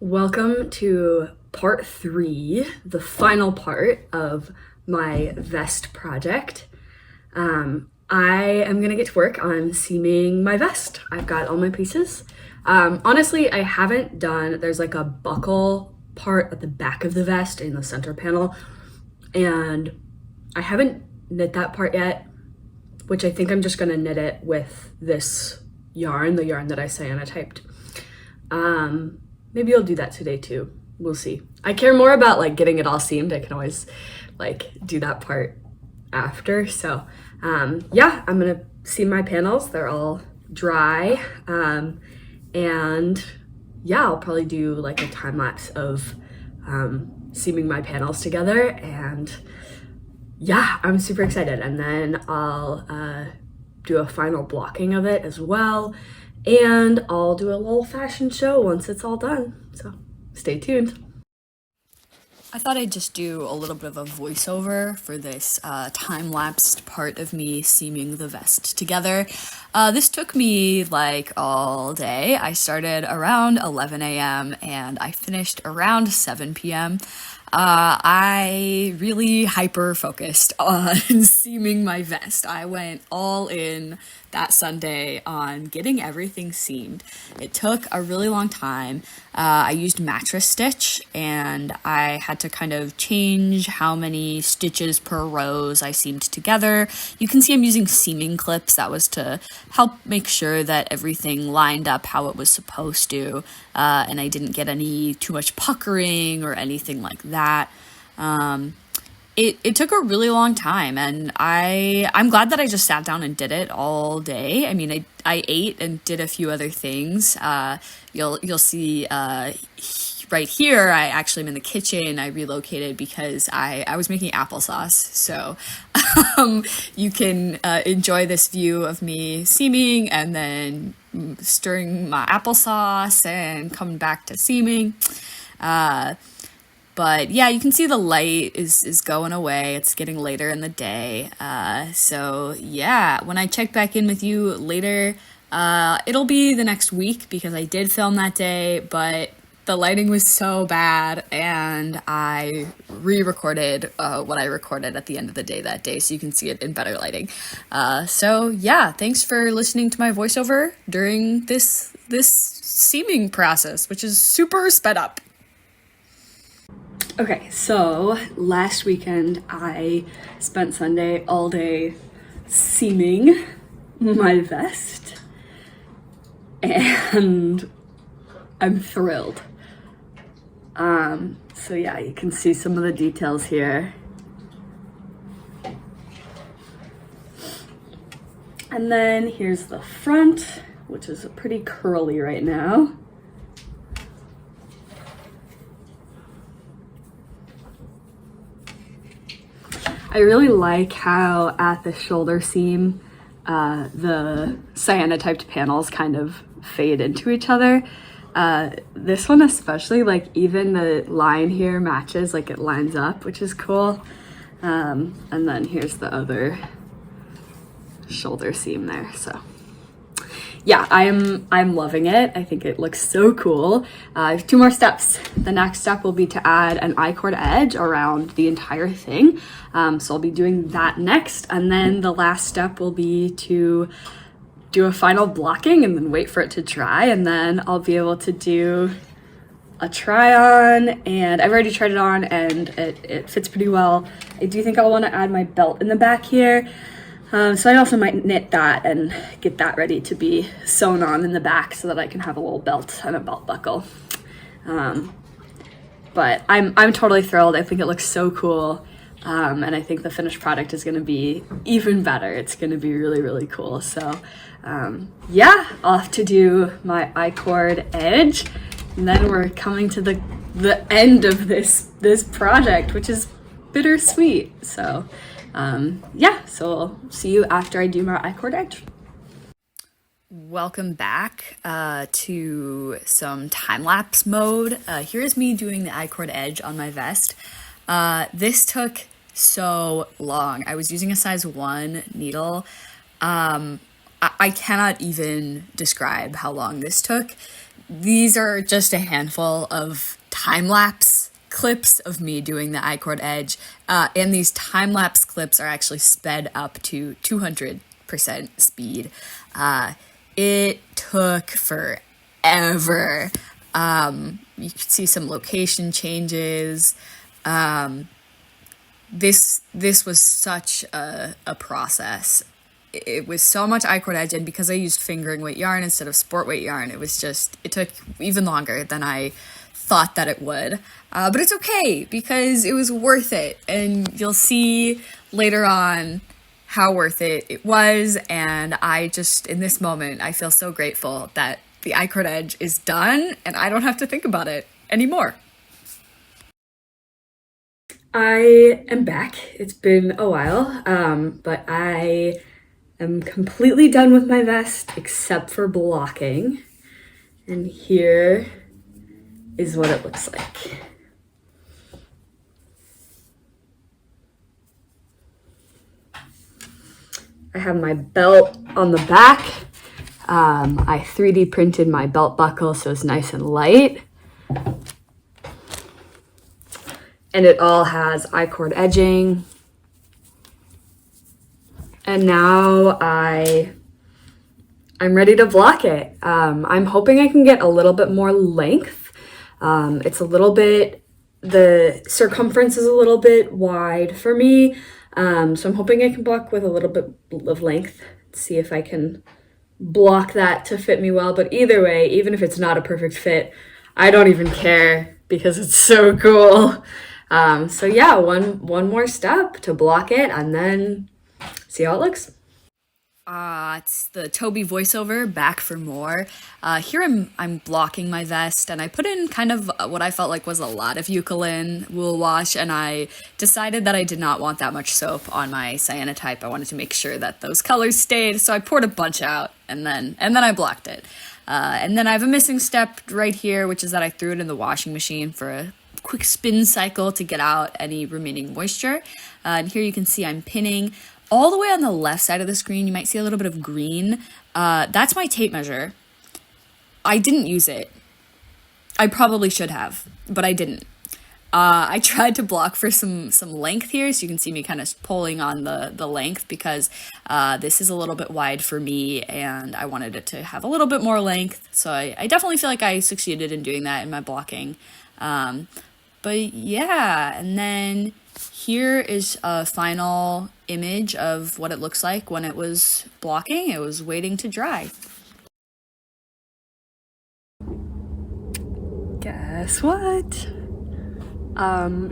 Welcome to part 3, the final part of my vest project. I am gonna get to work on seaming my vest. I've got all my pieces. Honestly, I haven't done, there's like a buckle part at the back of the vest in the center panel, and I haven't knit that part yet, which I think I'm just gonna knit it with this yarn, the yarn that I cyanotyped. Maybe I'll do that today too. We'll see. I care more about like getting it all seamed. I can always like do that part after. So yeah, I'm gonna seam my panels. They're all dry. And yeah, I'll probably do like a time lapse of seaming my panels together. And yeah, I'm super excited. And then I'll do a final blocking of it as well. And I'll do a little fashion show once it's all done. So stay tuned. I thought I'd just do a little bit of a voiceover for this time-lapsed part of me seaming the vest together. This took me like all day. I started around 11 a.m. and I finished around 7 p.m. I really hyper-focused on seaming my vest. I went all in that Sunday on getting everything seamed. It took a really long time. I used mattress stitch and I had to kind of change how many stitches per rows I seamed together. You can see I'm using seaming clips. That was to help make sure that everything lined up how it was supposed to, and I didn't get any too much puckering or anything like that. It took a really long time, and I'm glad that I just sat down and did it all day. I mean, I ate and did a few other things. You'll see right here, I actually am in the kitchen. I relocated because I was making applesauce. So you can enjoy this view of me seaming and then stirring my applesauce and coming back to seaming. But yeah, you can see the light is going away. It's getting later in the day. So yeah, when I check back in with you later, it'll be the next week because I did film that day, but the lighting was so bad and I re-recorded what I recorded at the end of the day that day so you can see it in better lighting. So yeah, thanks for listening to my voiceover during this seaming process, which is super sped up. Okay, so last weekend I spent Sunday all day seaming my vest and I'm thrilled. So yeah, you can see some of the details here. And then here's the front, which is pretty curly right now. I really like how at the shoulder seam, the cyanotyped panels kind of fade into each other. This one especially, like even the line here matches, like it lines up, which is cool. And then here's the other shoulder seam there, so. Yeah, I'm loving it. I think it looks so cool. I have 2 more steps. The next step will be to add an I-cord edge around the entire thing. So I'll be doing that next. And then the last step will be to do a final blocking and then wait for it to dry. And then I'll be able to do a try on, and I've already tried it on and it fits pretty well. I do think I'll want to add my belt in the back here. So I also might knit that and get that ready to be sewn on in the back so that I can have a little belt and a belt buckle. But I'm totally thrilled. I think it looks so cool. And I think the finished product is going to be even better. It's going to be really, really cool. So yeah, off to do my I-cord edge. And then we're coming to the end of this project, which is bittersweet. So yeah, so I'll see you after I do my I-cord edge. Welcome back to some time-lapse mode. Here's me doing the I-cord edge on my vest. This took so long. I was using a size 1 needle. I cannot even describe how long this took. These are just a handful of time-lapse clips of me doing the I-cord edge, and these time-lapse clips are actually sped up to 200% speed. It took forever. You could see some location changes. This was such a process. It was so much I-cord edge, and because I used fingering weight yarn instead of sport weight yarn, it took even longer than I thought that it would. But it's okay because it was worth it, and you'll see later on how worth it was. And in this moment, I feel so grateful that the I-cord edge is done and I don't have to think about it anymore. I am back. It's been a while, but I am completely done with my vest except for blocking. And here is what it looks like. I have my belt on the back. I 3D printed my belt buckle so it's nice and light. And it all has I-cord edging. And now I'm ready to block it. I'm hoping I can get a little bit more length. The circumference is a little bit wide for me. So I'm hoping I can block with a little bit of length. See if I can block that to fit me well. But either way, even if it's not a perfect fit, I don't even care because it's so cool. So yeah, one more step to block it and then see how it looks. It's the Toby voiceover back for more. Here I'm blocking my vest, and I put in kind of what I felt like was a lot of Eucalyptus wool wash, and I decided that I did not want that much soap on my Cyanotype. I wanted to make sure that those colors stayed, so I poured a bunch out, and then I blocked it. And then I have a missing step right here, which is that I threw it in the washing machine for a quick spin cycle to get out any remaining moisture. And here you can see I'm pinning. All the way on the left side of the screen, you might see a little bit of green. That's my tape measure. I didn't use it. I probably should have, but I didn't. I tried to block for some length here, so you can see me kind of pulling on the length because this is a little bit wide for me, and I wanted it to have a little bit more length. So I definitely feel like I succeeded in doing that in my blocking. But yeah, and then here is a final image of what it looks like when it was blocking. It was waiting to dry. Guess what?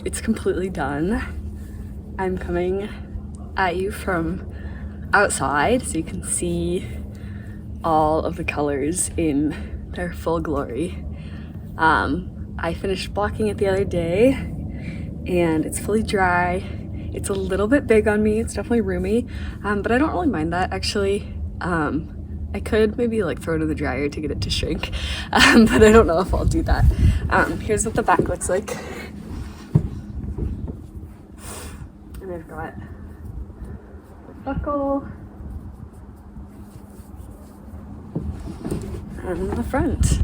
It's completely done. I'm coming at you from outside so you can see all of the colors in their full glory. I finished blocking it the other day and it's fully dry. It's a little bit big on me. It's definitely roomy, but I don't really mind that actually. I could maybe like throw it in the dryer to get it to shrink, but I don't know if I'll do that. Here's what the back looks like. And I've got the buckle and the front.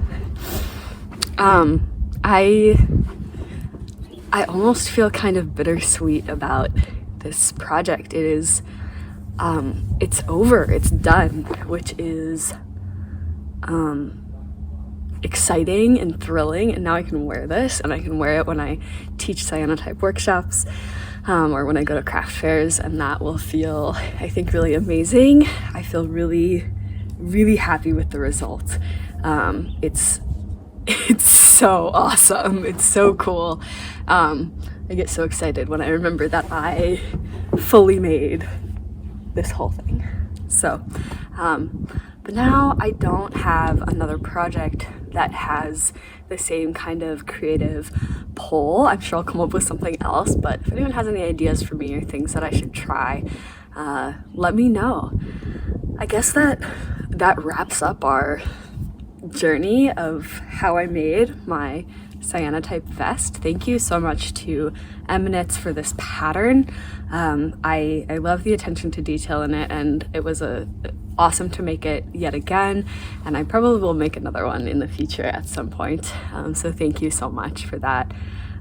I almost feel kind of bittersweet about this project. It is, it's over, it's done, which is, exciting and thrilling. And now I can wear this, and I can wear it when I teach cyanotype workshops, or when I go to craft fairs, and that will feel, I think, really amazing. I feel really, really happy with the result. It's so awesome. It's so cool. I get so excited when I remember that I fully made this whole thing. So, but now I don't have another project that has the same kind of creative pull. I'm sure I'll come up with something else, but if anyone has any ideas for me or things that I should try, let me know. I guess that wraps up our journey of how I made my cyanotype vest. Thank you so much to Eminence for this pattern. I love the attention to detail in it, and it was awesome to make it yet again, and I probably will make another one in the future at some point. So thank you so much for that.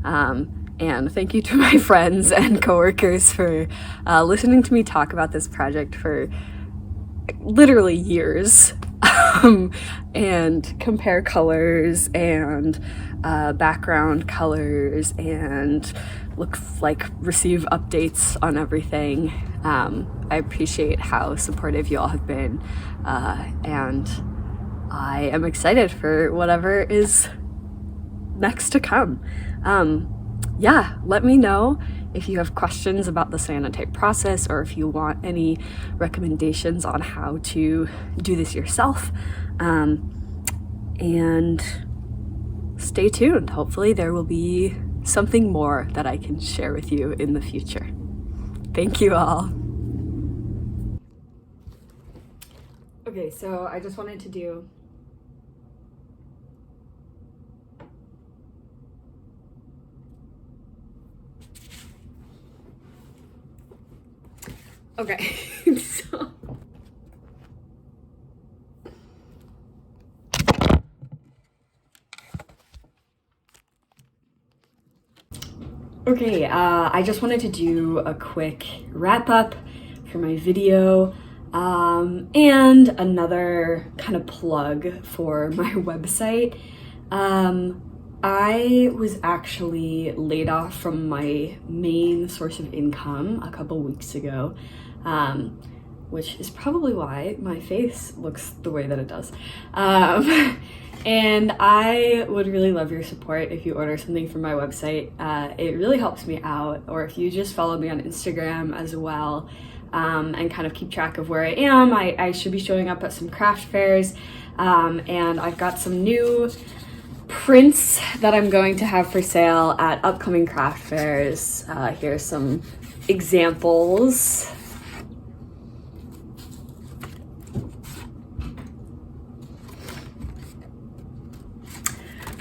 And thank you to my friends and coworkers for listening to me talk about this project for literally years, and compare colors and background colors and receive updates on everything. I appreciate how supportive you all have been, and I am excited for whatever is next to come. Yeah, let me know if you have questions about the cyanotype process, or if you want any recommendations on how to do this yourself. And stay tuned. Hopefully there will be something more that I can share with you in the future. Thank you all. Okay, so I just wanted to do okay. So okay, I just wanted to do a quick wrap up for my video, and another kind of plug for my website. I was actually laid off from my main source of income a couple weeks ago, which is probably why my face looks the way that it does. And I would really love your support if you order something from my website. It really helps me out, or if you just follow me on Instagram as well, and kind of keep track of where I am. I should be showing up at some craft fairs, and I've got some new prints that I'm going to have for sale at upcoming craft fairs. Here's some examples.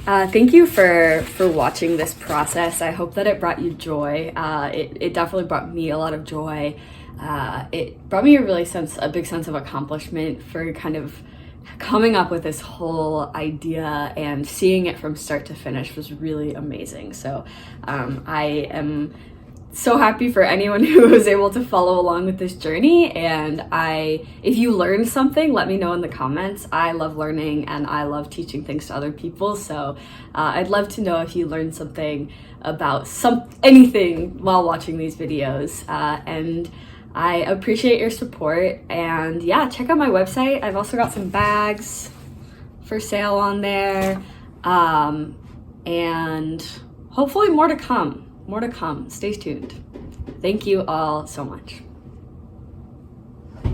Thank you for watching this process. I hope that it brought you joy. It definitely brought me a lot of joy. It brought me a big sense of accomplishment for kind of coming up with this whole idea, and seeing it from start to finish was really amazing. So I am so happy for anyone who was able to follow along with this journey, and if you learned something, let me know in the comments. I love learning, and I love teaching things to other people, so I'd love to know if you learned something about anything while watching these videos, and I appreciate your support. And yeah, check out my website. I've also got some bags for sale on there, and hopefully more to come. Stay tuned. Thank you all so much.